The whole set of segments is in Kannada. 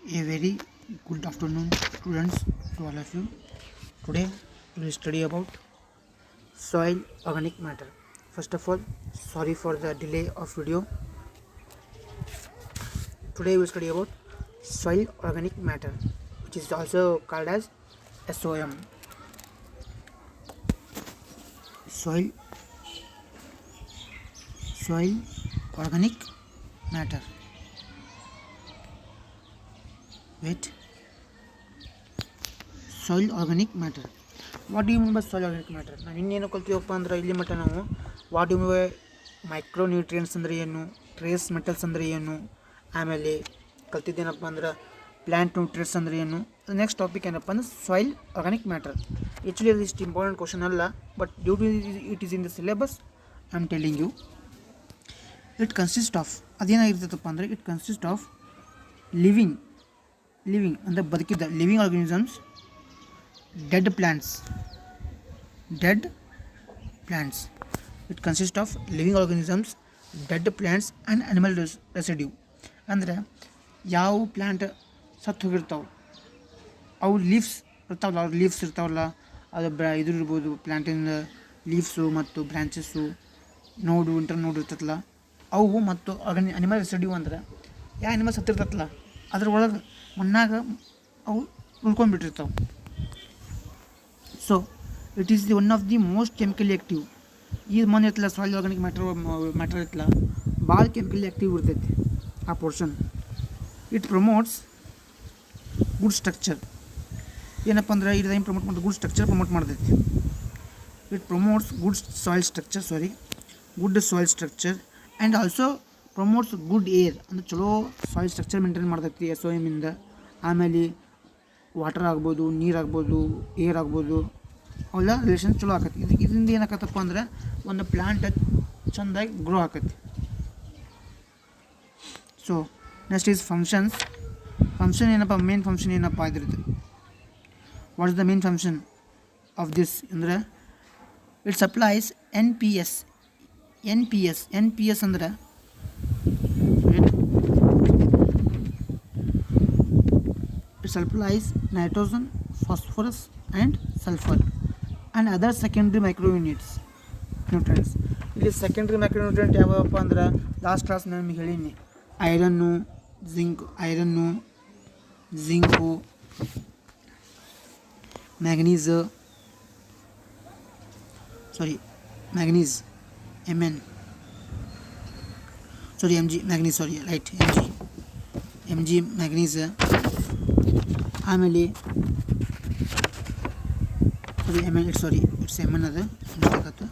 A very good afternoon, students, to all of you. Today we will study about soil organic matter. First of all, sorry for the delay of video. Today we will study about soil organic matter, which is also called as SOM. Soil organic matter. Wait. Soil organic matter. What do you mean by soil organic matter? ನಾವು ಇನ್ನೇನು ಕಲ್ತೀವಪ್ಪ ಅಂದ್ರೆ ಇಲ್ಲಿ ಮಟ್ಟ ನಾವು ವಾಟ್ ಯು ಮೀನ್ ಮೈಕ್ರೋನ್ಯೂಟ್ರಿಯೆಂಟ್ಸ್ ಅಂದರೆ ಏನು, ಟ್ರೇಸ್ ಮೆಟಲ್ಸ್ ಅಂದರೆ ಏನು, ಆಮೇಲೆ ಕಲ್ತಿದ್ದೇನಪ್ಪ ಅಂದ್ರೆ ಪ್ಲ್ಯಾಂಟ್ ನ್ಯೂಟ್ರಿಯೆಂಟ್ಸ್ ಅಂದರೆ ಏನು. ನೆಕ್ಸ್ಟ್ ಟಾಪಿಕ್ ಏನಪ್ಪ ಅಂದ್ರೆ ಸಾಯಿಲ್ ಆರ್ಗಾನಿಕ್ ಮ್ಯಾಟರ್. ಆ್ಯಕ್ಚುಲಿ ಅದು ಇಷ್ಟು ಇಂಪಾರ್ಟೆಂಟ್ ಕ್ವಶನ್ ಅಲ್ಲ, but due to it is in the syllabus I am telling you. It consist of ಅದೇನಾಗಿರ್ತೈತಪ್ಪ ಅಂದರೆ ಇಟ್ ಕನ್ಸಿಸ್ಟ್ ಆಫ್ ಲಿವಿಂಗ್ ಅಂದರೆ ಬದುಕಿದ್ದ living organisms, dead plants. It consist of living organisms, dead plants and animal residue. ಅಂದರೆ ಯಾವ ಪ್ಲ್ಯಾಂಟ್ ಸತ್ತು ಹೋಗಿರ್ತಾವೆ, ಅವು ಲೀವ್ಸ್ ಇರ್ತಾವಲ್ಲ, ಅದು ಇದು ಇರ್ಬೋದು, ಪ್ಲ್ಯಾಂಟಿನ ಲೀವ್ಸು ಮತ್ತು ಬ್ರ್ಯಾಂಚಸ್ಸು, ಇಂಟರ್ ನೋಡು ಇರ್ತೈತಲ್ಲ ಅವು, ಮತ್ತು ಅನಿಮಲ್ ರೆಸಿಡ್ಯೂ ಅಂದ್ರೆ ಯಾವ ಅನಿಮಲ್ ಸತ್ತಿರ್ತೈತಲ್ಲ ಅದ್ರೊಳಗೆ ಮಣ್ಣಾಗ ಅವು ಉಳ್ಕೊಂಡ್ಬಿಟ್ಟಿರ್ತಾವೆ. So it is the one of the most chemically active. ಈ ಮಣ್ಣು ಇರ್ತಲ್ಲ, ಸಾಯಿಲ್ ಆರ್ಗಾನಿಕ್ ಮ್ಯಾಟರ್ ಇರ್ತಲ್ಲ, ಭಾಳ ಕೆಮಿಕಲಿ ಆ್ಯಕ್ಟಿವ್ ಇರ್ತೈತಿ ಆ portion. It promotes good structure. ಏನಪ್ಪ ಅಂದ್ರೆ ಇದು ಏನು ಪ್ರಮೋಟ್ ಮಾಡ್ತದೆ? ಗುಡ್ ಸ್ಟ್ರಕ್ಚರ್ ಪ್ರಮೋಟ್ ಮಾಡ್ತೈತಿ. It promotes good soil structure and also promotes good air. ಅಂದರೆ ಚಲೋ ಸಾಯಿಲ್ ಸ್ಟ್ರಕ್ಚರ್ ಮೇಂಟೈನ್ ಮಾಡ್ತೈತಿ SOM ಇಂದ. ಆಮೇಲೆ ವಾಟರ್ ಆಗ್ಬೋದು, ನೀರಾಗ್ಬೋದು, ಏರ್ ಆಗ್ಬೋದು, ಅವೆಲ್ಲ ರಿಲೇಷನ್ ಚಲೋ ಆಕತಿ. ಇದರಿಂದ ಏನಾಕತ್ತಪ್ಪ ಅಂದ್ರೆ ಒಂದು ಪ್ಲ್ಯಾಂಟ್ ಚೆಂದಾಗಿ ಗ್ರೋ ಆಕತಿ. ಸೊ ನೆಕ್ಸ್ಟ್ ಈಸ್ ಫಂಕ್ಷನ್ ಏನಪ್ಪ, ಮೇನ್ ಫಂಕ್ಷನ್ ಏನಪ್ಪ ಇದ್ರದ್ದು? What is the main function of this ಅಂದರೆ ಇಟ್ ಸಪ್ಲೈಸ್ NPS ಅಂದ್ರೆ it supplies nitrogen, phosphorus and sulfur and other secondary nutrients. ಇಲ್ಲಿ ಸೆಕೆಂಡ್ರಿ ಮೈಕ್ರೋನ್ಯೂಟ್ರಿಯೆಂಟ್ ಯಾವಪ್ಪ ಅಂದ್ರೆ ಲಾಸ್ಟ್ ಕ್ಲಾಸ್ ನಾನು ನಿಮಗೆ ಹೇಳೀನಿ. ಐರನ್ನು, ಜಿಂಕು, ಮ್ಯಾಗ್ನೀಸ್, ಮ್ಯಾಗ್ನೀಸ್, ಆಮೇಲೆ ಇಟ್ಸ್ MN ಅದು ಮಿಸ್ಟೇಕ್.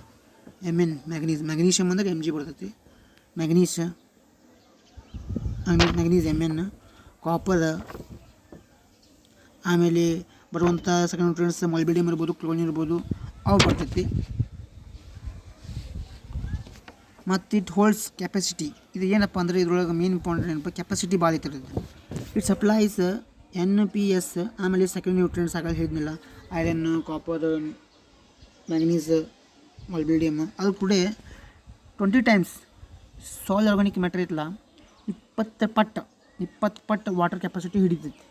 ಮ್ಯಾಗ್ನೀಷಿಯಮ್ ಅಂದ್ರೆ MG ಬರ್ತೈತಿ. ಮ್ಯಾಗ್ನೀಸ್ MN, ಕಾಪರ್, ಆಮೇಲೆ ಬರುವಂಥ ಸೆಕೆಂಡ್ ನ್ಯೂಟ್ರಿಯೆಂಟ್ಸ್ ಮಾಲಿಬ್ಡಿಯಮ್ ಇರ್ಬೋದು, ಕ್ಲೋರಿನ್ ಇರ್ಬೋದು, ಅವು ಬರ್ತೈತಿ. ಮತ್ತು ಇಟ್ ಹೋಲ್ಡ್ಸ್ ಕೆಪಾಸಿಟಿ. ಇದು ಏನಪ್ಪ ಅಂದರೆ ಇದ್ರೊಳಗೆ ಮೇನ್ ಇಂಪಾರ್ಟೆಂಟ್ ಏನಪ್ಪ, ಕೆಪಾಸಿಟಿ ಭಾಳ ಐತೆ. ಇಟ್ ಸಪ್ಲೈಸ್ NPS, ಆಮೇಲೆ ಸೆಕೆಂಡ್ ನ್ಯೂಟ್ರಿಯೆಂಟ್ಸ್ ಆಗಲ್ಲ ಹೇಳಿದ್ನಿಲ್ಲ, ಐರನ್, ಕಾಪರ್, ಮ್ಯಾಗ್ನೀಸ್, ಮಾಲಿಬ್ಡಿಯಮ್. ಅದು ಕೂಡ 20 ಟೈಮ್ಸ್ ಸಾಯಿಲ್ ಆರ್ಗಾನಿಕ್ ಮ್ಯಾಟರ್ ಐತಲ್ಲ, 20 ಪಟ್ಟು ವಾಟರ್ ಕೆಪಾಸಿಟಿ ಹಿಡಿತೈತಿ.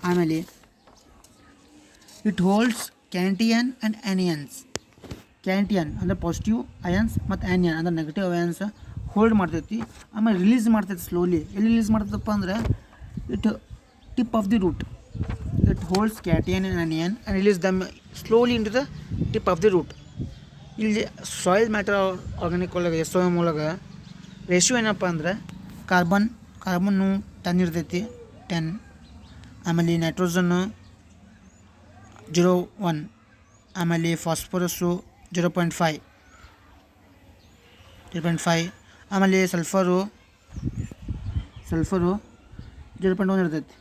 ಆಮೇಲೆ it holds cation and anions. Cation ಅಂದರೆ ಪಾಸಿಟಿವ್ ಅಯಾನ್ಸ್ ಮತ್ತು ಆ್ಯನಿಯನ್ ಅಂದರೆ ನೆಗೆಟಿವ್ ಅಯಾನ್ಸ್ ಹೋಲ್ಡ್ ಮಾಡ್ತೈತಿ. ಆಮೇಲೆ ರಿಲೀಸ್ ಮಾಡ್ತೈತಿ ಸ್ಲೋಲಿ. ಎಲ್ಲಿ ರಿಲೀಸ್ ಮಾಡ್ತೈತಪ್ಪ ಅಂದ್ರೆ it tip of the root. It holds cation and anion and release them slowly in to the tip of the root. ಇಲ್ಲಿ ಸಾಯಿಲ್ ಮ್ಯಾಟರ್ ಆರ್ಗಾನಿಕ್ ಒಳಗೆ SOM ಒಳಗೆ ರೇಷಿಯೋ ಏನಪ್ಪ ಅಂದ್ರೆ ಕಾರ್ಬನ್ನು 10 ಇರ್ತೈತಿ, 10. ಆಮೇಲೆ ನೈಟ್ರೋಜನ್ನು 0.1, ಆಮೇಲೆ ಫಾಸ್ಫರಸ್ಸು 0.5, ಆಮೇಲೆ ಸಲ್ಫರು 0.1 ಇರ್ತೈತಿ.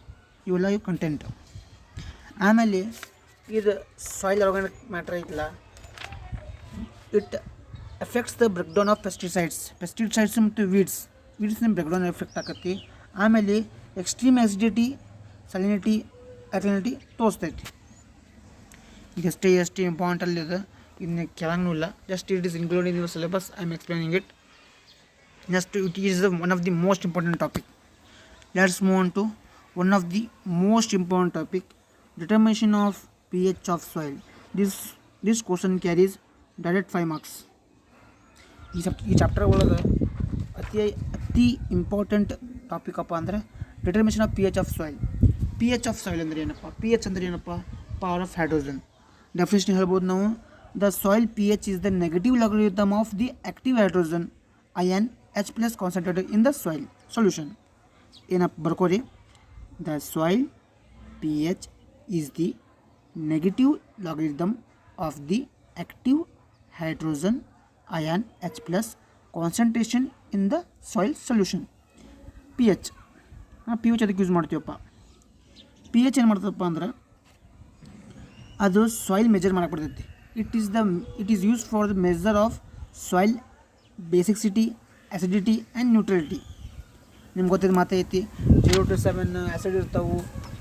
ಇವೆಲ್ಲ ಕಂಟೆಂಟ್. ಆಮೇಲೆ ಇದು ಸಾಯಿಲ್ ಆರ್ಗಾನಿಕ್ ಮ್ಯಾಟರ್ ಐತಲ್ಲ, it effects the break down of pesticides ಮತ್ತು ವೀಡ್ಸ್ನ ಬ್ರೇಕ್ ಡೌನ್ ಎಫೆಕ್ಟ್ ಆಕತಿ. ಆಮೇಲೆ ಎಕ್ಸ್ಟ್ರೀಮ್ ಆ್ಯಸಿಡಿಟಿ, ಸಲಿನಿಟಿ, ಆಲ್ಕಲಿನಿಟಿ ತೋರಿಸ್ತೈತಿ. ಇದಷ್ಟೇ ಇಂಪಾರ್ಟೆಂಟ್ ಅಲ್ಲಿದೆ, ಇದನ್ನ ಕೆಳಗೂ ಇಲ್ಲ. Just it is include in your syllabus. I am explaining it. Next, it is one of the most important topic. let's move on to one of the most important topic, determination of pH of soil. This question carries direct 5 marks. ಈ ಚಾಪ್ಟರ್ ಒಳಗೆ ಅತಿ ಇಂಪಾರ್ಟೆಂಟ್ ಟಾಪಿಕ್ ಅಪ್ಪ ಅಂದರೆ determination of P H of soil. P H of soil ಅಂದರೆ ಏನಪ್ಪ? ಪಿ ಎಚ್ ಅಂದರೆ ಏನಪ್ಪ? Power of hydrogen. ಡೆಫಿನೇಷನ್ ಹೇಳ್ಬೋದು ನಾವು, the soil P H is the negative logarithm of the active hydrogen ion H plus concentrated in the soil solution. ಏನಪ್ಪ ಬರ್ಕೋರಿ, the soil P H is the negative logarithm of the active hydrogen ion H plus concentration in the soil solution. P H ಅದಕ್ಕೆ ಯೂಸ್ ಮಾಡ್ತೀವಪ್ಪ. ಪಿ ಎಚ್ ಏನು ಮಾಡ್ತದಪ್ಪ ಅಂದ್ರೆ ಅದು ಸಾಯಿಲ್ ಮೆಜರ್ ಮಾಡಕ್ಕೆ ಬರ್ತೈತಿ. It is use for the measure of soil ಬೇಸಿಕ್ಸಿಟಿ, acidity and neutrality. ನಿಮ್ಗೆ ಗೊತ್ತಿದ್ದು ಮಾತೇ ಐತಿ, 0 to 7 ಆ್ಯಸಿಡ್ ಇರ್ತಾವೆ,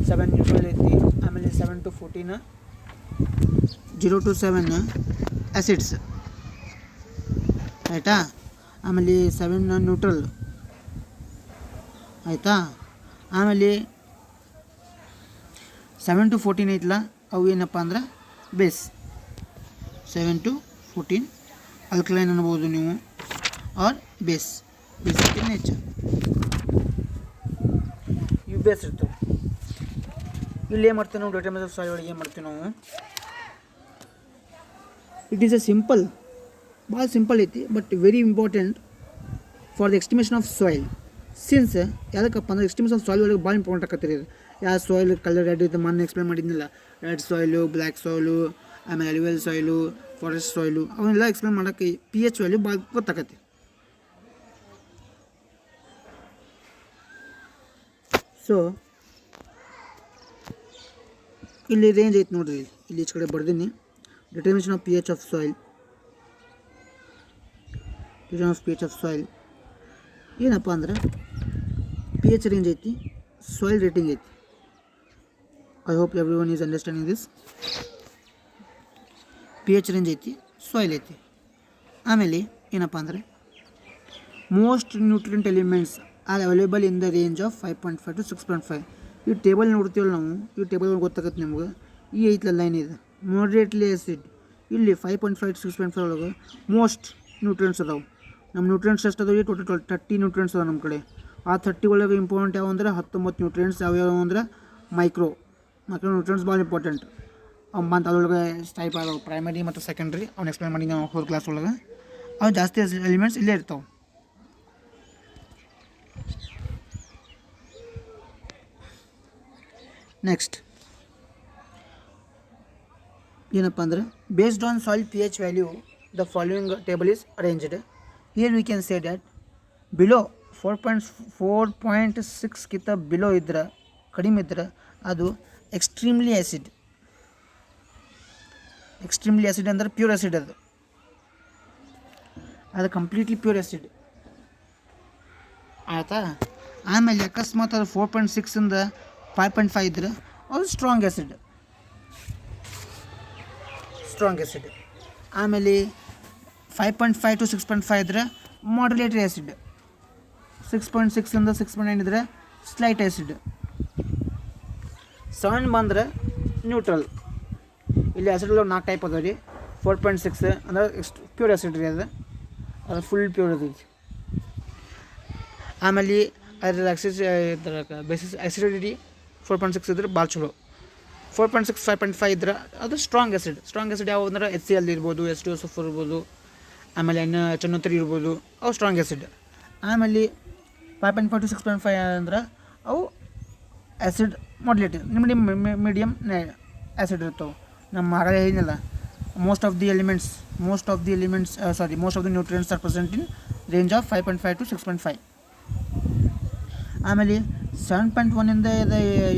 7 ನ್ಯೂಟ್ರಲ್ ಐತಿ. ಆಮೇಲೆ 7 to 14 0 to 7 ಆ್ಯಸಿಡ್ಸ್ ಆಯಿತಾ. ಆಮೇಲೆ 7 ನ್ಯೂಟ್ರಲ್ ಆಯಿತಾ. ಆಮೇಲೆ 7 to 14 ಐತಲ್ಲ, ಅವು ಏನಪ್ಪ ಅಂದ್ರೆ ಬೇಸ್. 7 to 14 ಅಲ್ಕಲೈನ್ ಅನ್ಬೋದು ನೀವು, ಆರ್ ಬೇಸಿಕ್ ಇನ್ ನೇಚರ್. ಇವು ಬೇಸ್ ಇರ್ತವೆ. ಇಲ್ಲಿ ಏನು ಮಾಡ್ತೀವಿ ನಾವು, ಡಿಟರ್ಮಿನೇಷನ್ ಆಫ್ ಸಾಯಿಲ್ ಒಳಗೆ ಏನು ಮಾಡ್ತೀವಿ ನಾವು, ಇಟ್ ಈಸ್ ಎ ಭಾಳ ಸಿಂಪಲ್ ಐತಿ, but very important for the estimation of soil. Since ಯಾವುದಕ್ಕಪ್ಪ ಅಂದ್ರೆ ಎಸ್ಟಿಮೇಷನ್ ಆಫ್ ಸಾಯಿಲ್ ಒಳಗೆ ಭಾಳ ಇಂಪಾರ್ಟೆಂಟ್ ಆಕತ್ತೀರಿ ಇದು. ಯಾವ ಸಾಯಿಲ್ ಕಲರ್ ರೆಡ್ ಇದು ಮೊನ್ನೆ ಎಕ್ಸ್ಪ್ಲೇನ್ ಮಾಡಿದ್ನಿಲ್ಲ, ರೆಡ್ ಸಾಯಿಲು, ಬ್ಲ್ಯಾಕ್ ಸಾಯಿಲು, ಆಮೇಲೆ ಅಲ್ಯುವಲ್ ಸಾಯಿಲು, ಫಾರೆಸ್ಟ್ ಸಾಯಿಲು, ಅವನ್ನೆಲ್ಲ ಎಕ್ಸ್ಪ್ಲೇನ್ ಮಾಡೋಕ್ಕೆ ಪಿ ಎಚ್ ವ್ಯಾಲ್ಯೂ ಭಾಳ ಗೊತ್ತಾಕತಿ. ಸೊ ಇಲ್ಲಿ ರೇಂಜ್ ಐತೆ ನೋಡ್ರಿ, ಇಲ್ಲಿ ಈಚೆ ಕಡೆ ಬರ್ದೀನಿ, determination of P H of soil. ಏನಪ್ಪ ಅಂದ್ರೆ ಪಿ ಎಚ್ ರೇಂಜ್ ಐತಿ, ಸಾಯಿಲ್ ರೇಟಿಂಗ್ ಐತಿ. I hope everyone is understanding this. P H range ಐತಿ, ಸಾಯಿಲ್ ಐತಿ. ಆಮೇಲೆ ಏನಪ್ಪ ಅಂದರೆ most nutrient elements are available in the range of 5.5 to 6.5. ಈ ಟೇಬಲ್ ನೋಡ್ತೀವಲ್ಲ ನಾವು, ಈ ಟೇಬಲ್ ಗೊತ್ತಾಗತ್ತೆ ನಿಮ್ಗೆ. ಈ ಐತಲ್ಲ ಲೈನ್ ಇದೆ, ಮಾಡ್ರೇಟ್ಲಿ ಆ್ಯಸಿಡ್. ಇಲ್ಲಿ 5.5 to 6.5 ಒಳಗೆ ಮೋಸ್ಟ್ ನ್ಯೂಟ್ರಿಯೆಂಟ್ಸ್ ಅದಾವೆ. ನಮ್ಮ ನ್ಯೂಟ್ರಿಯೆಂಟ್ಸ್ ಎಷ್ಟು ಅದಾವೆ? ಟೋಟಲ್ 30 ನ್ಯೂಟ್ರಿಯೆಂಟ್ಸ್ ಅದಾವೆ ನಮ್ಮ ಕಡೆ. ಆ 30 ಒಳಗೆ ಇಂಪಾರ್ಟೆಂಟ್ ಯಾವ ಅಂದ್ರೆ 19 ನ್ಯೂಟ್ರಿಯೆಂಟ್ಸ್ ಯಾವ್ಯಾವ ಅಂದ್ರೆ ಮೈಕ್ರೋ ನ್ಯೂಟ್ರಿಯೆಂಟ್ಸ್ ಭಾಳ ಇಂಪಾರ್ಟೆಂಟ್. ಮತ್ತು ಅದರೊಳಗೆ ಟೈಪ್ ಅದಾವೆ, ಪ್ರೈಮರಿ ಮತ್ತು ಸೆಕೆಂಡ್ರಿ. ಅವ್ನು ಎಕ್ಸ್ಪ್ಲೇನ್ ಮಾಡಿ ನಾವು 4th ಕ್ಲಾಸ್ ಒಳಗೆ. ಅವು ಜಾಸ್ತಿ ಎಲಿಮೆಂಟ್ಸ್ ಇಲ್ಲೇ ಇರ್ತಾವೆ. ನೆಕ್ಸ್ಟ್ ಏನಪ್ಪ ಅಂದ್ರೆ based on soil P H value the following table is arranged. Here we can say that below 4.6ಗಿಂತ ಬಿಲೋ ಇದ್ರೆ, ಕಡಿಮೆ ಇದ್ರೆ ಅದು ಎಕ್ಸ್ಟ್ರೀಮ್ಲಿ ಆ್ಯಸಿಡ್ ಅಂದರೆ ಪ್ಯೂರ್ ಆ್ಯಸಿಡ್. ಅದು ಕಂಪ್ಲೀಟ್ಲಿ ಪ್ಯೂರ್ ಆ್ಯಸಿಡ್ ಆಯಿತಾ. ಆಮೇಲೆ ಅಕಸ್ಮಾತ್ ಅದು 4.6ಇಂದ 5.5 ಇದ್ರೆ ಅದು ಸ್ಟ್ರಾಂಗ್ ಆ್ಯಸಿಡ್. ಆಮೇಲೆ 5.5 to 6.5 ಇದ್ರೆ ಮಾಡ್ಯುಲೇಟರಿ ಆ್ಯಸಿಡ್. 6.6ಇಂದ 6.9 ಇದ್ರೆ ಸ್ಲೈಟ್ ಆ್ಯಸಿಡ್. 7 ಬಂದ್ರೆ ನ್ಯೂಟ್ರಲ್. ಇಲ್ಲಿ ಆ್ಯಸಿಡ್ 4 ಟೈಪ್ ಅದಾವೆ ರೀ. 4.6 ಅಂದ್ರೆ ಪ್ಯೂರ್ ಆ್ಯಸಿಡ್ ರೀ, ಅದು ಫುಲ್ ಪ್ಯೂರ್ ಇರ್ತೈತಿ. ಆಮೇಲೆ ಅದ್ರ ಬೇಸಿಸ್ ಆ್ಯಸಿಡಿಟಿ 4.6 ಇದ್ರೆ ಭಾಳ ಚಲೋ. 4.6 5.5 ಇದ್ರೆ ಅದು ಸ್ಟ್ರಾಂಗ್ ಆ್ಯಸಿಡ್ ಯಾವ ಅಂದ್ರೆ HCl ಇರ್ಬೋದು, H2SO4 ಇರ್ಬೋದು, ಆಮೇಲೆ NH3 ಇರ್ಬೋದು, ಅವು ಸ್ಟ್ರಾಂಗ್ ಆ್ಯಸಿಡ್. ಆಮೇಲೆ 5.5 to 6.5 ಅಂದ್ರೆ ಅವು ಆ್ಯಸಿಡ್ ಮಾಡ್ಯುಲೇಟೆಡ್, ಮೀಡಿಯಮ್ ಆ್ಯಸಿಡ್ ಇರ್ತವೆ. ನಮ್ಮ ಆಗಲೇ ಏನಿಲ್ಲ, most of the nutrients are present in range of 5.5 to 6.5. ಆಮೇಲೆ 7.1ಇಂದ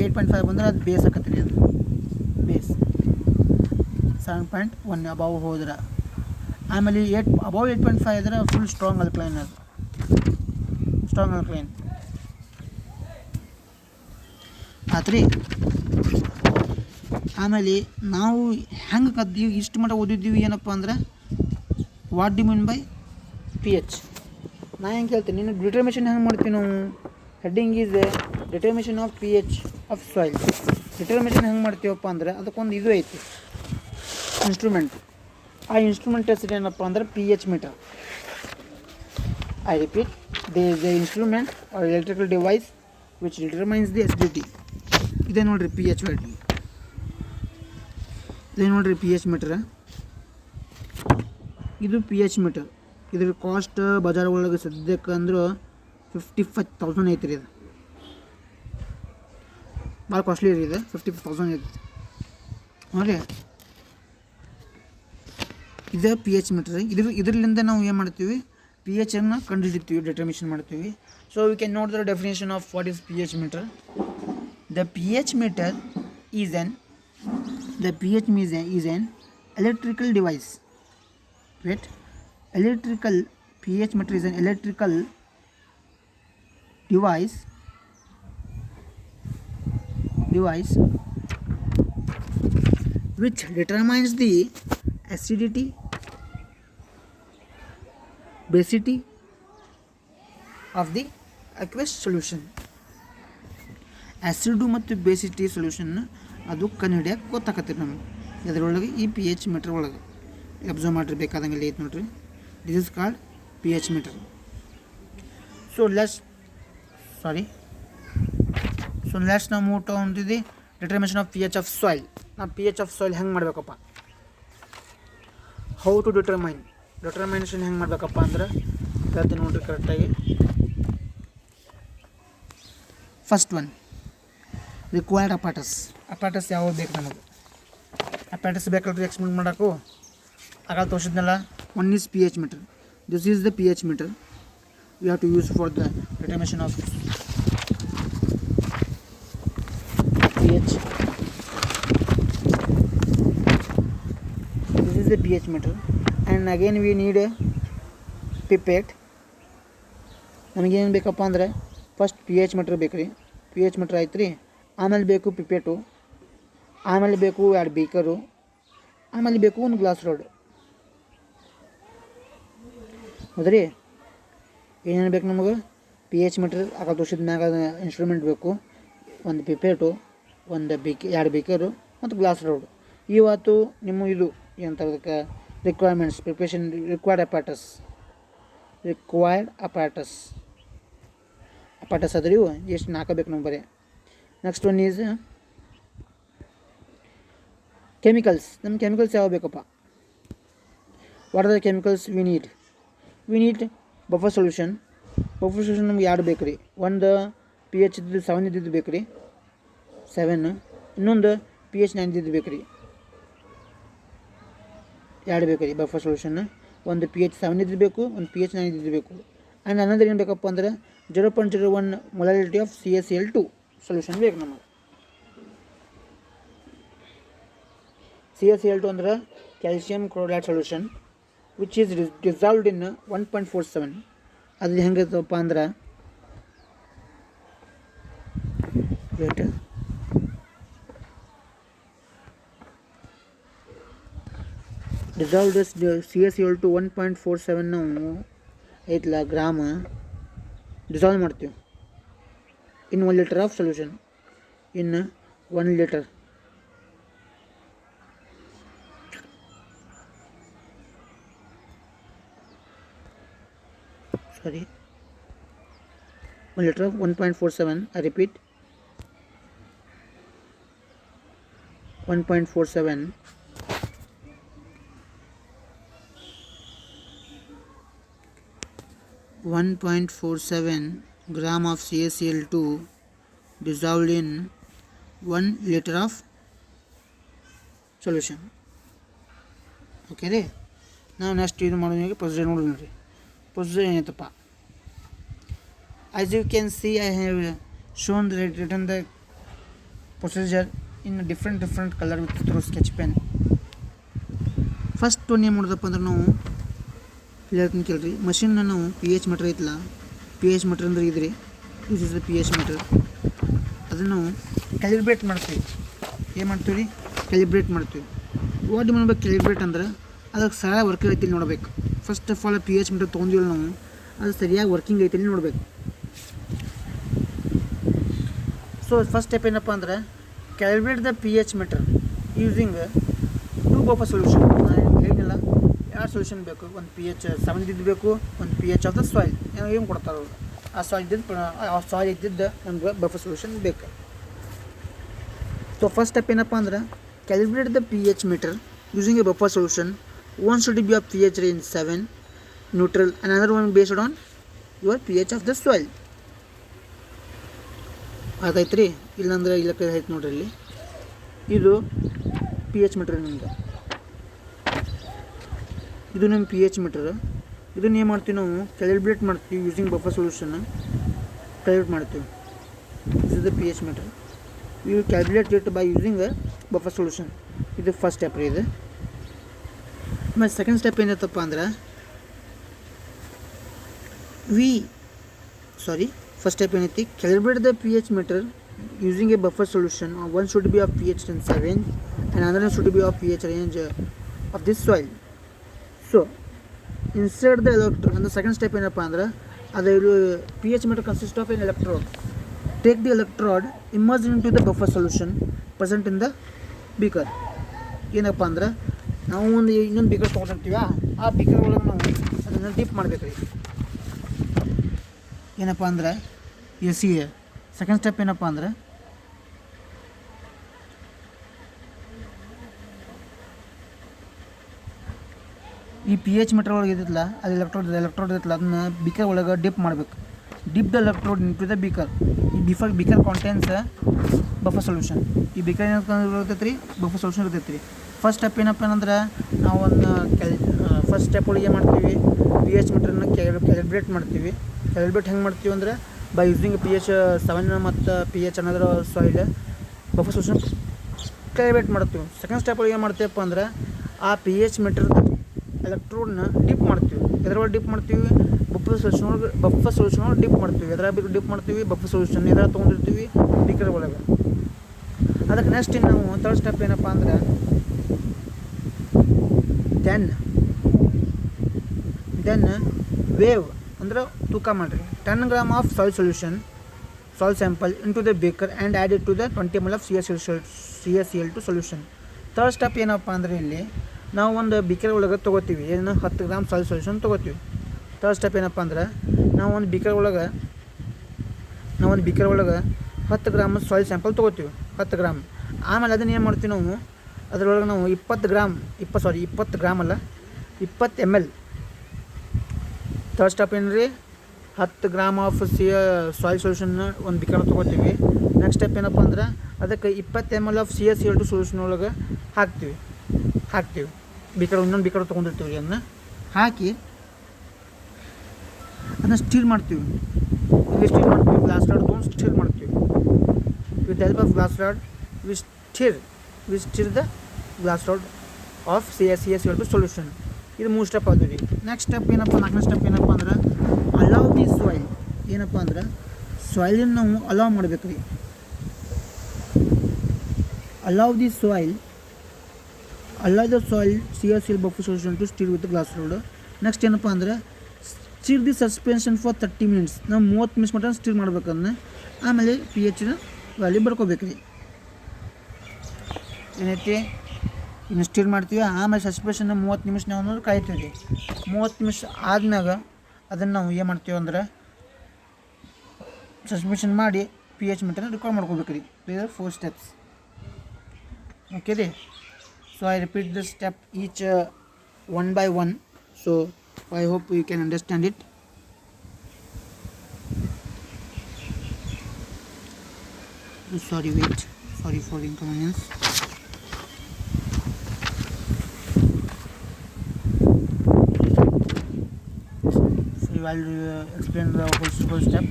8.5 ಬಂದ್ರೆ ಅದು ಬೇಸ್ ಆಕತ್ತೀರಿ. ಅದು ಬೇಸ್ 7.1 ಅಬವ್ ಹೋದ್ರೆ. ಆಮೇಲೆ ಅಬವ್ 8.5 ಇದ್ರೆ ಫುಲ್ ಸ್ಟ್ರಾಂಗ್ ಅಲ್ಕ್ಲೈನ್ ಆತ್ರಿ. ಆಮೇಲೆ ನಾವು ಹೆಂಗೆ ಕದ್ದೀವಿ, ಇಷ್ಟು ಮಟ್ಟ ಓದಿದ್ದೀವಿ ಏನಪ್ಪ ಅಂದ್ರೆ what do mean by P H. ನಾ ಹೆಂಗೆ ಹೇಳ್ತೀನಿ, ನೀನು ಡಿಟರ್ಮಿನೇಷನ್ ಹೆಂಗೆ ಮಾಡ್ತೀವಿ ನಾವು? Heading is determination of P H of soil. Determination ಹೆಂಗೆ ಮಾಡ್ತೀವಪ್ಪ ಅಂದ್ರೆ ಅದಕ್ಕೊಂದು ಇದು ಐತಿ ಇನ್ಸ್ಟ್ರೂಮೆಂಟ್. ಆ ಇನ್ಸ್ಟ್ರೂಮೆಂಟ್ ಹೆಸರು ಏನಪ್ಪ ಅಂದ್ರೆ P H meter. I repeat, the instrument are electrical device which determines the acidity. ಇದೇ ನೋಡಿರಿ ಪಿ ಎಚ್ ವ್ಯಾಲ್ಯೂ. ಇದೇ ನೋಡಿರಿ ಪಿ ಎಚ್ ಮೀಟರ್. ಇದು ಪಿ ಎಚ್ ಮೀಟರ್. ಇದ್ರ ಕಾಸ್ಟ್ ಬಜಾರ್ ಒಳಗೆ ಸದ್ಯಕ್ಕೆ ಅಂದ್ರೆ 55,000 ಐತಿ ರೀ. ಇದು ಭಾಳ ಕಾಸ್ಟ್ಲಿ ರೀ. ಇದು 55,000 ಐತಿ ನೋಡಿರಿ. ಇದು ಪಿ ಎಚ್ ಮೀಟರ್. ಇದರಿಂದ ನಾವು ಏನು ಮಾಡ್ತೀವಿ, ಪಿ ಎಚ್ ಅನ್ನು ಕಂಡುಹಿಡಿತೀವಿ, ಡಿಟರ್ಮಿನೇಷನ್ ಮಾಡ್ತೀವಿ. So we can note the definition of what is P H meter. The P H meter is an electrical device. Wait, electrical pH meter is an electrical device which determines the acidity, basicity of the aqueous solution. Acid ಮತ್ತು ಬೇಸಿಟಿ ಸೊಲ್ಯೂಷನ್ನ ಅದು ಕಂಡುಹಿಡಿಯೋಕೆ ಗೊತ್ತಾಕತ್ತೀರಿ ನಮಗೆ ಇದರೊಳಗೆ. ಈ ಪಿ ಎಚ್ ಮೀಟರ್ ಒಳಗೆ ಅಬ್ಸರ್ವ್ ಮಾಡಿರಿ, ಬೇಕಾದಂಗೆ ಐತೆ ನೋಡಿರಿ. This is called P H meter. So let's ನಾವು move on to the determination of P H of soil. ನಾವು ಪಿ ಎಚ್ ಆಫ್ ಸಾಯಿಲ್ ಹೆಂಗೆ ಮಾಡಬೇಕಪ್ಪ, ಹೌ ಟು ಡಿಟರ್ಮಿನೇಷನ್ ಹೆಂಗೆ ಮಾಡಬೇಕಪ್ಪ ಅಂದ್ರೆ ಹೇಳ್ತೀನಿ ನೋಡಿರಿ ಕರೆಕ್ಟಾಗಿ. ಫಸ್ಟ್ ಒನ್, ರಿಕ್ವೈರ್ಡ್ ಅಪಾಟಸ್ ಯಾವ ಬೇಕು ನಮಗೆ. ಅಪಾಟಸ್ ಬೇಕಲ್ರಿ ಎಕ್ಸ್ಪೆರಿಮೆಂಟ್ ಮಾಡೋಕ್ಕೂ. ಆಗ ತೋರಿಸಿದ್ನಲ್ಲ, one is P H meter. This is the P H meter we have to use for the determination of P H. This is the P H meter. And again we need a pipette. ನಮಗೇನು ಬೇಕಪ್ಪ ಅಂದರೆ ಫಸ್ಟ್ ಪಿ ಎಚ್ ಮೀಟ್ರ್ ಬೇಕು ರೀ. ಪಿ ಎಚ್ ಮೀಟ್ರ್ ಆಯ್ತು ರೀ. ಆಮೇಲೆ ಬೇಕು ಪಿಪೆಟು, ಆಮೇಲೆ ಬೇಕು 2 ಬೀಕರು, ಆಮೇಲೆ ಬೇಕು ಒಂದು ಗ್ಲಾಸ್ ರೋಡ್. ಹೌದ್ರಿ. ಏನೇನು ಬೇಕು ನಮಗೆ, ಪಿ ಎಚ್ ಮೀಟ್ರ್ ಆಗ ತೋರಿಸಿದ ಮ್ಯಾಗ ಇನ್ಸ್ಟ್ರೂಮೆಂಟ್ ಬೇಕು, ಒಂದು ಪಿಪೆಟು, 2 ಬೀಕರು ಮತ್ತು ಗ್ಲಾಸ್ ರೋಡ್. ಇವತ್ತು ನಿಮ್ಮ ಇದು ಏನಂತ ಅದಕ್ಕೆ ರಿಕ್ವೈರ್ಮೆಂಟ್ಸ್, ಪ್ರಿಪ್ರೇಷನ್, ರಿಕ್ವೈರ್ಡ್ ಅಪಾಟಸ್ ಅದ್ರಿ. ಇವು ಎಷ್ಟು 4 ಬೇಕು ನಮ್ಗೆ ಬರೀ. Next one is chemicals. ನಮ್ಮ ಕೆಮಿಕಲ್ಸ್ ಯಾವ ಬೇಕಪ್ಪ, what are the chemicals we need buffer solution. ನಮ್ಗೆ 2 ಬೇಕು ರೀ. ಒಂದು ಪಿ ಎಚ್ ಇದ್ದು 7 ಇದ್ದಿದ್ದು ಬೇಕು ರೀ, 7. ಇನ್ನೊಂದು ಪಿ ಎಚ್ 9 ಇದ್ದಿದ್ದು ಬೇಕು ರೀ, 2 ಬೇಕು ರೀ ಬಫರ್ ಸೊಲ್ಯೂಷನ್. ಒಂದು ಪಿ ಎಚ್ 7 ಇದ್ದು ಬೇಕು, ಒಂದು ಪಿ ಎಚ್ 9 ಇದ್ದು ಬೇಕು. ಆ್ಯಂಡ್ ಅನ್ನೋದು ಏನು ಬೇಕಪ್ಪ ಅಂದ್ರೆ 0.01 ಮೊಲಾರಿಟಿ ಆಫ್ CaCl2 ಸೊಲ್ಯೂಷನ್ ಬೇಕು ನಮಗೆ. CaCl2 ಅಂದ್ರೆ calcium chloride solution which is dissolved in 1.47. ಅದು ಹೆಂಗಿರ್ತಪ್ಪ ಅಂದ್ರೆ ಡಿಸಾಲ್ವ್ಡ್ CaCl2 1.47 ನಾವು ಐತಲ್ಲ ಗ್ರಾಮ ಡಿಸಾಲ್ವ್ ಮಾಡ್ತೀವಿ ಇನ್ 1 litre of solution. In 1 litre 1 liter of 1.47. I repeat, 1.47 gram of CaCl2 dissolved in 1 liter of solution. Okay ರೀ. ನಾವು ನೆಕ್ಸ್ಟ್ ಇದು ಮಾಡೋದು ಪ್ರೊಸೀಜರ್ ನೋಡಿದ್ರಿ. ಪ್ರೊಸೀಜರ್ ಏನೈತಪ್ಪ, as you can see I have shown written the procedure in different color with through sketch pen. First ಏನು ಮಾಡೋದಪ್ಪ ಅಂದ್ರೆ ನಾವು ಹೇಳ್ತೀನಿ ಕೇಳ್ರಿ. ಮಷಿನ್ನ ನಾವು ಪಿ ಎಚ್ ಮೀಟರ್ ಐತಲ್ಲ, ಪಿ ಎಚ್ ಮೀಟರ್ ಅಂದ್ರೆ ಇದ್ರಿ, this is the P H meter. ಅದನ್ನು ನಾವು ಕ್ಯಾಲಿಬ್ರೇಟ್ ಮಾಡ್ತೀವಿ. ಏನು ಮಾಡ್ತೀವಿ ರೀ, ಕ್ಯಾಲಿಬ್ರೇಟ್ ಮಾಡ್ತೀವಿ. ವಾಟ್ ಮಾಡ್ಬೇಕು ಕ್ಯಾಲಿಬ್ರೇಟ್ ಅಂದ್ರೆ ಅದಕ್ಕೆ ಸರಿಯಾಗಿ ವರ್ಕಿಂಗ್ ಐತಿ ನೋಡ್ಬೇಕು. First of all P H meter ತೊಗೊಂಡಿಲ್ಲ ನಾವು, ಅದು ಸರಿಯಾಗಿ ವರ್ಕಿಂಗ್ ಐತಿ ನೋಡ್ಬೇಕು. ಸೊ ಫಸ್ಟ್ ಸ್ಟೆಪ್ ಏನಪ್ಪ ಅಂದ್ರೆ calculate the P H meter using two buffer solution. ನಾನು ಏನಿಲ್ಲ, ಎರಡು ಸೊಲ್ಯೂಷನ್ ಬೇಕು, ಒಂದು ಪಿ ಎಚ್ 7 ಇದ್ದಿದ್ದು ಬೇಕು, ಒಂದು P H of the soil ಏನು ಕೊಡ್ತಾರೆ ಅವರು, ಆ ಸಾಯಿಲ್ ಇದ್ದಿದ್ದು ನಮ್ಗೆ ಬಫರ್ ಸೊಲ್ಯೂಷನ್ ಬೇಕು. ಸೊ ಫಸ್ಟ್ ಸ್ಟೆಪ್ ಏನಪ್ಪ ಅಂದ್ರೆ calculate the P H meter using a buffer solution. One should be of pH range 7 neutral, and another one based on your pH of the soil. ಅದಾಯ್ತು ರೀ. ಇಲ್ಲಾಂದ್ರೆ ಇಲ್ಲಕ್ಕೆ ಆಯ್ತು ನೋಡ್ರಿ, ಇಲ್ಲಿ ಇದು ಪಿ ಎಚ್ ಮೀಟ್ರ್ ನಿಮ್ಗೆ, ಇದು ನಿಮ್ಮ ಪಿ ಎಚ್ ಮೀಟ್ರ್. ಇದನ್ನ ಏನು ಮಾಡ್ತೀವಿ ನಾವು ಕ್ಯಾಲ್ಕುಲೇಟ್ ಮಾಡ್ತೀವಿ ಯೂಸಿಂಗ್ ಬಫರ್ ಸೊಲ್ಯೂಷನ್. ಕ್ಯಾಲ್ಕುಲೇಟ್ ಮಾಡ್ತೀವಿ, this is the P H meter. You calculate it by using buffer solution. ಇದು ಫಸ್ಟ್ ಸ್ಟೆಪ್ ರೀ. ಇದು ಆಮೇಲೆ ಸೆಕೆಂಡ್ ಸ್ಟೆಪ್ ಏನೈತಪ್ಪ ಅಂದ್ರೆ ಫಸ್ಟ್ ಸ್ಟೆಪ್ ಏನೈತಿ, calculate the P H meter using a buffer solution. One should be of P H range 7 and another should be of pH range of this soil. So insert the electrode. ಅಂದರೆ ಸೆಕೆಂಡ್ ಸ್ಟೆಪ್ ಏನಪ್ಪ ಅಂದ್ರೆ ಅದು P H meter consist of an electrode. Take the electrode, emerge in to the buffer solution present in the beaker. ಏನಪ್ಪ ಅಂದ್ರೆ ನಾವು ಇನ್ನೊಂದು ಬೀಕರ್ ತೊಗೊಂಡಿರ್ತೀವಿ, ಆ ಬೀಕರ್ ಒಳಗೆ ನಾವು ಅದನ್ನು ಡಿಪ್ ಮಾಡ್ಬೇಕು ರೀ. ಏನಪ್ಪ ಅಂದ್ರೆ ಸೆಕೆಂಡ್ ಸ್ಟೆಪ್ ಏನಪ್ಪ ಅಂದ್ರೆ ಈ ಪಿ ಎಚ್ ಮೀಟರ್ ಒಳಗೆ ಇದಿಲ್ಲ, ಅದು ಎಲೆಕ್ಟ್ರೋಡ್ ಇರುತ್ತಲ್ಲ, ಅದನ್ನ ಬೀಕರ್ ಒಳಗೆ ಡಿಪ್ ಮಾಡಬೇಕು. Dip the electrode in to the beaker. ಈ ಬೀಕರ್ ಕಾಂಟೆನ್ಸ್ ಬಫರ್ ಸೊಲ್ಯೂಷನ್. ಈ ಬೀಕರ್ ಏನು ಇರ್ತೈತೆ ರೀ, ಬಫರ್ ಸೊಲ್ಯೂಷನ್ ಇರ್ತೈತೆ ರೀ. ಫಸ್ಟ್ ಸ್ಟೆಪ್ ಏನಪ್ಪ ಅಂದ್ರೆ ನಾವು ಒಂದು ಫಸ್ಟ್ ಸ್ಟೆಪ್ ಒಳಗೆ ಏನು ಮಾಡ್ತೀವಿ, ಪಿ ಎಚ್ ಮೀಟರ್ನ ಕ್ಯಾಲ್ಕುಲೇಟ್ ಮಾಡ್ತೀವಿ. ಕ್ಯಾಲ್ಕುಲೇಟ್ ಹೆಂಗೆ ಮಾಡ್ತೀವಿ ಅಂದ್ರೆ ಬೈ ಯೂಸಿಂಗ್ ಪಿ ಎಚ್ 7 ಮತ್ತು ಪಿ ಎಚ್ ಅನ್ನೋದ್ರ ಸಾಯಿಲ್ ಬಫರ್ ಸೊಲ್ಯೂಷನ್ ಕ್ಯಾಲ್ಕುಲೇಟ್ ಮಾಡ್ತೀವಿ. ಸೆಕೆಂಡ್ ಸ್ಟೆಪ್ ಒಳಗೆ ಏನು ಮಾಡ್ತೀವಪ್ಪ ಅಂದ್ರೆ ಆ ಪಿ ಎಚ್ ಮೀಟರ್ದ ಎಲೆಕ್ಟ್ರೋಡ್ನ ಡಿಪ್ ಮಾಡ್ತೀವಿ. ಎದ್ರೊಳಗೆ ಡಿಪ್ ಮಾಡ್ತೀವಿ, ಬಫರ್ ಸೊಲ್ಯೂಷನ್ ಒಳಗೆ ಡಿಪ್ ಮಾಡ್ತೀವಿ. ಎದ್ರಾಗ ಡಿಪ್ ಮಾಡ್ತೀವಿ, ಬಫರ್ ಸೊಲ್ಯೂಷನ್ ಎದ್ರಾಗ ತೊಗೊಂಡಿರ್ತೀವಿ ಬೀಕರ್ ಒಳಗೆ. ಅದಕ್ಕೆ ನೆಕ್ಸ್ಟ್ ನಾವು ಥರ್ಡ್ ಸ್ಟೆಪ್ ಏನಪ್ಪ ಅಂದ್ರೆ ದೆನ್ ವೇವ್ ಅಂದ್ರೆ ತೂಕ ಮಾಡಿರಿ 10 grams of soil sample in to the beaker and add it to the 20 ml of CaCl2 solution. Third step ಏನಪ್ಪ ಅಂದರೆ ಇಲ್ಲಿ ನಾವು ಒಂದು ಬೀಕರ್ ಒಳಗೆ ತೊಗೋತೀವಿ, ಏನು 10 grams ಸಾಯಿಲ್ ಸೊಲ್ಯೂಷನ್ ತೊಗೋತೀವಿ. ಥರ್ಡ್ ಸ್ಟೆಪ್ ಏನಪ್ಪ ಅಂದ್ರೆ ನಾವು ಒಂದು ಬೀಕರ್ ಒಳಗೆ 10 grams ಸಾಯಿಲ್ ಸ್ಯಾಂಪಲ್ ತೊಗೋತೀವಿ, 10 grams. ಆಮೇಲೆ ಅದನ್ನು ಏನು ಮಾಡ್ತೀವಿ ನಾವು, ಅದರೊಳಗೆ ನಾವು 20 ಗ್ರಾಮ್ ಅಲ್ಲ 20 ml. ಥರ್ಡ್ ಸ್ಟೆಪ್ ಏನು ರೀ, 10 grams ಆಫ್ ಸಾಯಿಲ್ ಸೊಲ್ಯೂಷನ್ನ ಒಂದು ಬೀಕರ್ ತೊಗೋತೀವಿ. ನೆಕ್ಸ್ಟ್ ಸ್ಟೆಪ್ ಏನಪ್ಪ ಅಂದ್ರೆ ಅದಕ್ಕೆ 20 ml ಆಫ್ CaCl2 ಸೊಲ್ಯೂಷನ್ ಒಳಗೆ ಹಾಕ್ತೀವಿ. ಇನ್ನೊಂದು ಬೀಕರ್ ತೊಗೊಂಡಿರ್ತೀವಿ, ಅದನ್ನು ಹಾಕಿ ಅದನ್ನು ಸ್ಟೀರ್ ಮಾಡ್ತೀವಿ. ಗ್ಲಾಸ್ ರಾಡ್ ತೊಗೊಂಡು ಸ್ಟೀರ್ ಮಾಡ್ತೀವಿ. With help of glass rod we stir the glass rod of CaCl2 solution. ಇದು 3 ಸ್ಟೆಪ್ ಆದ್ವಿ ರೀ. ನೆಕ್ಸ್ಟ್ ಸ್ಟೆಪ್ ನಾಲ್ಕನೇ ಸ್ಟೆಪ್ ಏನಪ್ಪ ಅಂದ್ರೆ ಅಲೌ ದಿ ಸಾಯಿಲ್. ಏನಪ್ಪ ಅಂದ್ರೆ ಸಾಯಿಲನ್ನು ನಾವು ಅಲೌ ಮಾಡ್ಬೇಕು ರೀ. Allow the soil CaCl buffer solution to stir with glass rod. Next ಏನಪ್ಪ ಅಂದ್ರೆ stir the suspension for 30 minutes. ನಾವು 30 ನಿಮಿಷ ಮಟ್ಟ ಸ್ಟಿರ್ ಮಾಡ್ಬೇಕಂದ್ರೆ ಆಮೇಲೆ ಪಿ ಎಚ್ನ ವ್ಯಾಲ್ಯೂ ಬರ್ಕೋಬೇಕು ರೀ. ಏನೈತಿ, ಇನ್ನು ಸ್ಟಿರ್ ಮಾಡ್ತೀವಿ, ಆಮೇಲೆ ಸಸ್ಪೆನ್ಷನ್ 30 ನಿಮಿಷ ನಾವು ಕಾಯ್ತೀವಿ ರೀ. 30 ನಿಮಿಷ ಆದ್ಮ್ಯಾಗ ಅದನ್ನು ನಾವು ಏನು ಮಾಡ್ತೀವಿ ಅಂದ್ರೆ ಸಸ್ಪೆನ್ಷನ್ ಮಾಡಿ ಪಿ ಎಚ್ ಮೀಟರ್ನ ರೆಕಾರ್ಡ್ ಮಾಡ್ಕೋಬೇಕು ರೀ. ಇದರ 4 steps. ಓಕೆ ರೀ. So I repeat this step each one by one. So I hope you can understand it. Sorry for inconvenience. So I will explain the whole step.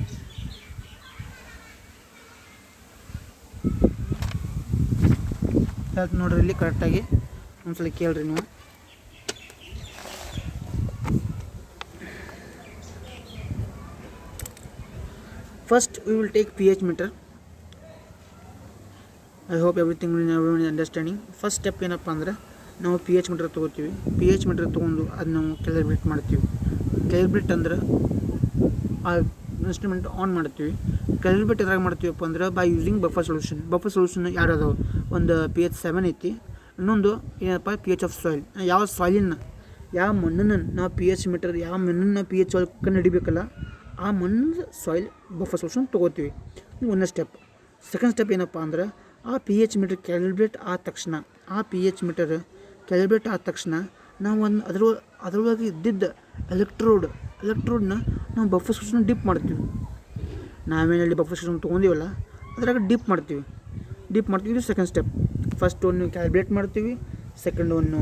ಹೇಳ್ತೀನಿ ನೋಡ್ರಿ, ಇಲ್ಲಿ ಕರೆಕ್ಟಾಗಿ ಒಂದ್ಸಲ ಕೇಳ್ರಿ ನೀವು. First we will take pH meter. I hope everyone is understanding. First step ಏನಪ್ಪ ಅಂದ್ರೆ ನಾವು ಪಿ ಎಚ್ ಮೀಟರ್ ತೊಗೋತೀವಿ. ಪಿ ಎಚ್ ಮೀಟರ್ ತೊಗೊಂಡು ಅದು ನಾವು ಕ್ಯಾಲ್ಕುಲೇಟ್ ಮಾಡ್ತೀವಿ. ಕ್ಯಾಲ್ಕುಲೇಟ್ ಅಂದ್ರೆ ಆ ಇನ್ಸ್ಟ್ರೂಮೆಂಟ್ ಆನ್ ಮಾಡ್ತೀವಿ. ಕ್ಯಾಲಿಬ್ರೇಟ್ ಎದ್ರಾಗ ಮಾಡ್ತೀವಪ್ಪ ಅಂದ್ರೆ ಬೈ ಯೂಸಿಂಗ್ ಬಫರ್ ಸೊಲ್ಯೂಷನ್ ಎರಡು ಅದಾವೆ. ಒಂದು pH 7 ಐತಿ, ಇನ್ನೊಂದು ಏನಪ್ಪ pH ಆಫ್ ಸಾಯಿಲ್. ಯಾವ ಸಾಯಿಲಿನ ಯಾವ ಮಣ್ಣನ್ನು ನಾವು pH ಮೀಟರ್ ಯಾವ ಮಣ್ಣನ್ನು pH ಒಳಗೆ ಕಂಡು ಹಿಡಿಬೇಕಲ್ಲ ಆ ಮಣ್ಣು ಸಾಯಿಲ್ ಬಫರ್ ಸೊಲ್ಯೂಷನ್ ತೊಗೋತೀವಿ. ಒಂದನೇ ಸ್ಟೆಪ್. ಸೆಕೆಂಡ್ ಸ್ಟೆಪ್ ಏನಪ್ಪ ಅಂದ್ರೆ ಆ pH ಮೀಟರ್ ಕ್ಯಾಲಿಬ್ರೇಟ್ ಆದ ತಕ್ಷಣ ನಾವು ಅದರೊಳಗೆ ಇದ್ದಿದ್ದ ಎಲೆಕ್ಟ್ರೋಡ್ನ ನಾವು ಬಫರ್ ಸೊಲ್ಯೂಷನ್ ಡಿಪ್ ಮಾಡ್ತೀವಿ. ನಾವೇನಲ್ಲಿ ಬಫರ್ ಸೊಲ್ಯೂಷನ್ ತೊಗೊಂಡಿವಲ್ಲ ಅದ್ರಾಗ ಡಿಪ್ ಮಾಡ್ತೀವಿ. ಇದು ಸೆಕೆಂಡ್ ಸ್ಟೆಪ್. ಫಸ್ಟ್ ಒಂದು ಕ್ಯಾಲಿಬ್ರೇಟ್ ಮಾಡ್ತೀವಿ, ಸೆಕೆಂಡ್ ಒಂದು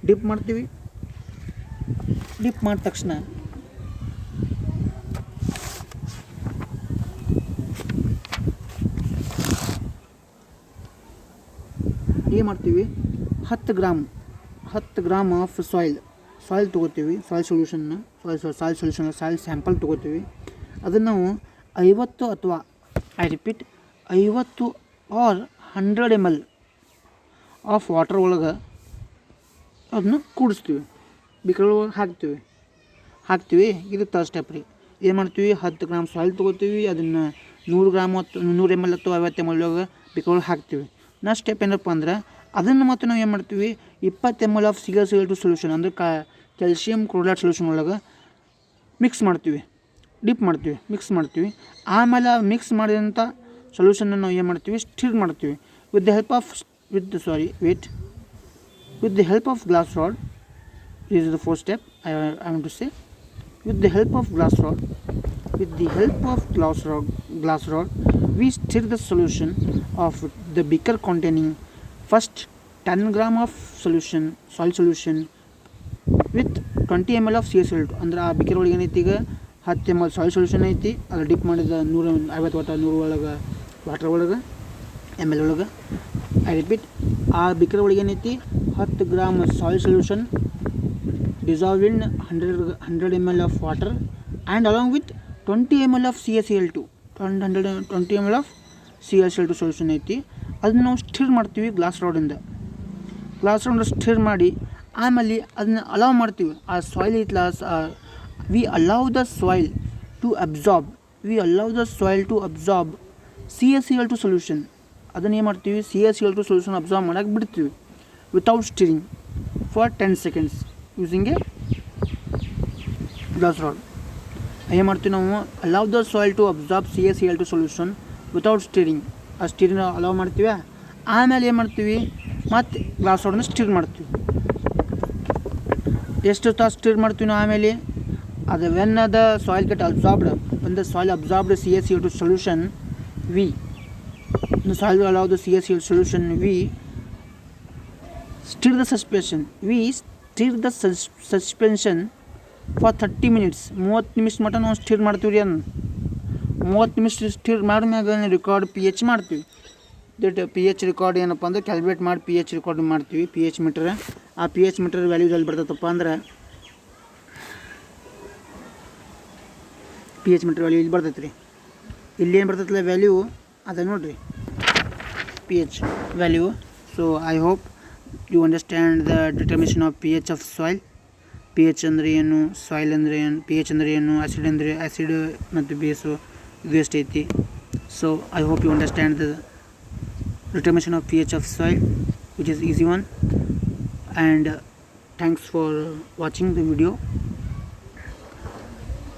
ಡಿಪ್ ಮಾಡ್ತೀವಿ. ಡಿಪ್ ಮಾಡಿದ ತಕ್ಷಣ ಏನು ಮಾಡ್ತೀವಿ, 10 ಗ್ರಾಮ್ ಆಫ್ ಸಾಯಿಲ್ ತೊಗೋತೀವಿ. ಸಾಯಿಲ್ ಸ್ಯಾಂಪಲ್ ತೊಗೋತೀವಿ. ಅದನ್ನು ನಾವು 50 ಅಥವಾ 50 ಆರ್ 100 ml ಆಫ್ ವಾಟರ್ ಒಳಗೆ ಅದನ್ನು ಕೂಡಿಸ್ತೀವಿ, ಬಿಕರ್ ಒಳಗೆ ಹಾಕ್ತೀವಿ. ಇದು ಥರ್ಡ್ ಸ್ಟೆಪ್ ರೀ. ಏನು ಮಾಡ್ತೀವಿ, 10 ಗ್ರಾಮ್ ಸಾಯಿಲ್ ತೊಗೋತೀವಿ, ಅದನ್ನು 100 ml ಅಥವಾ 50 ml ಒಳಗೆ ಬಿಕರ್ ಒಳಗೆ ಹಾಕ್ತೀವಿ. ನೆಕ್ಸ್ಟ್ ಸ್ಟೆಪ್ ಏನಪ್ಪ ಅಂದ್ರೆ ಅದನ್ನು ಮತ್ತು ನಾವು ಏನು ಮಾಡ್ತೀವಿ, 20 ml ಆಫ್ CaCl2 ಸೊಲ್ಯೂಷನ್ ಅಂದರೆ ಕ್ಯಾಲ್ಸಿಯಂ ಕ್ಲೋರೈಡ್ ಸೊಲ್ಯೂಷನ್ ಒಳಗೆ ಮಿಕ್ಸ್ ಮಾಡ್ತೀವಿ. ಆಮೇಲೆ ಮಿಕ್ಸ್ ಮಾಡಿದಂಥ ಸೊಲ್ಯೂಷನ್ನ ನಾವು ಏನು ಮಾಡ್ತೀವಿ, ಸ್ಟಿರ್ ಮಾಡ್ತೀವಿ with the help of glass rod. This is the fourth step I want to say. With the help of glass rod, we stir the solution of the beaker containing first 10 gram of soil solution with 20 ml of CaCl2. ಅಂದ್ರೆ ಆ ಬಿಕರ್ ಒಳಗೆ ಏನೈತಿ, ಈಗ 10 ml ಸಾಯಿಲ್ ಸೊಲ್ಯೂಷನ್ ಐತಿ, ಅದು ಡಿಪ್ ಮಾಡಿದ 150 ಒಳಗೆ ವಾಟರ್ ಒಳಗೆ ml ಒಳಗೆ. ಐ ರಿಪೀಟ್, ಆ ಬಿಕರ್ ಒಳಗೆ ಏನೈತಿ 10 gram soil solution dissolved in 100 ml of water and along with 20 ml of CaCl2 solution ಐತಿ. ಅದನ್ನ ನಾವು ಸ್ಟಿರ್ ಮಾಡ್ತೀವಿ ಗ್ಲಾಸ್ ರಾಡಿಂದ ಸ್ಟಿರ್ ಮಾಡಿ ಆಮೇಲೆ ಅದನ್ನ ಅಲೌ ಮಾಡ್ತೀವಿ. ಆ ಸಾಯಿಲ್ ಐತಲ್ಲ, we allow the soil to absorb CaCl2 solution. ಅದನ್ನು ಏನು ಮಾಡ್ತೀವಿ, CaCl2 ಸೊಲ್ಯೂಷನ್ ಅಬ್ಸಾರ್ಬ್ ಮಾಡೋಕ್ಕೆ ಬಿಡ್ತೀವಿ without stirring for 10 seconds using a glass rod. ಏನು ಮಾಡ್ತೀವಿ ನಾವು, allow the soil to absorb CaCl2 solution without stirring. ಆ ಸ್ಟಿರಿಂಗ್ ಅಲೌ ಮಾಡ್ತೀವಿ. ಆಮೇಲೆ ಏನು ಮಾಡ್ತೀವಿ, ಮತ್ತು ಗ್ಲಾಸ್ ರಾಡನ್ನ ಸ್ಟಿರ್ ಮಾಡ್ತೀವಿ. ಎಷ್ಟು ತಾಸು ಸ್ಟಿರ್ ಮಾಡ್ತೀವಿ ನಾವು ಆಮೇಲೆ ಅದು when the soil get absorbed, when the soil absorbed CaCl2 solution, the soil allow the CaCl solution, we stir the suspension for 30 minutes. 30 ನಿಮಿಷ ಮಟ್ಟ ನಾವು ಸ್ಟಿರ್ ಮಾಡ್ತೀವಿ ರೀ. ಅದನ್ನು 30 ನಿಮಿಷ ಸ್ಟಿರ್ ಮಾಡಿದ್ಮ್ಯಾಗ ರೆಕಾರ್ಡ್ pH ಮಾಡ್ತೀವಿ. ದಟ್ pH ರೆಕಾರ್ಡ್ ಏನಪ್ಪ ಅಂದ್ರೆ ಕ್ಯಾಲ್ಕುಲೇಟ್ ಮಾಡಿ pH ರೆಕಾರ್ಡ್ ಮಾಡ್ತೀವಿ. pH ಮೀಟರ್, ಆ pH ಮೀಟರ್ ವ್ಯಾಲ್ಯೂಸ್ ಎಲ್ಲಿ ಬರ್ತೈತಪ್ಪ ಅಂದ್ರೆ pH ಮೀಟರ್ ವ್ಯಾಲ್ಯೂ ಇಲ್ಲಿ ಬರ್ತೈತೆ ರೀ. ಇಲ್ಲಿ ಏನು ಬರ್ತೈತಲ್ಲ ವ್ಯಾಲ್ಯೂ ಅದ ನೋಡಿರಿ, pH value. So I hope you understand the determination of pH of soil. pH ಅಂದರೆ ಏನು, ಸಾಯಿಲ್ ಅಂದರೆ ಏನು, pH ಅಂದರೆ ಏನು, ಆ್ಯಸಿಡ್ ಮತ್ತು ಬೇಸು ಇದು ಎಷ್ಟೈತಿ. So I hope you understand the determination of pH of soil, which is easy one. And thanks for watching the video.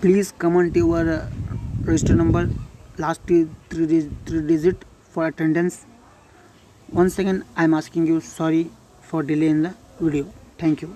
Please comment your register number, last three digit for attendance. Once again I am asking you sorry for delay in the video. Thank you.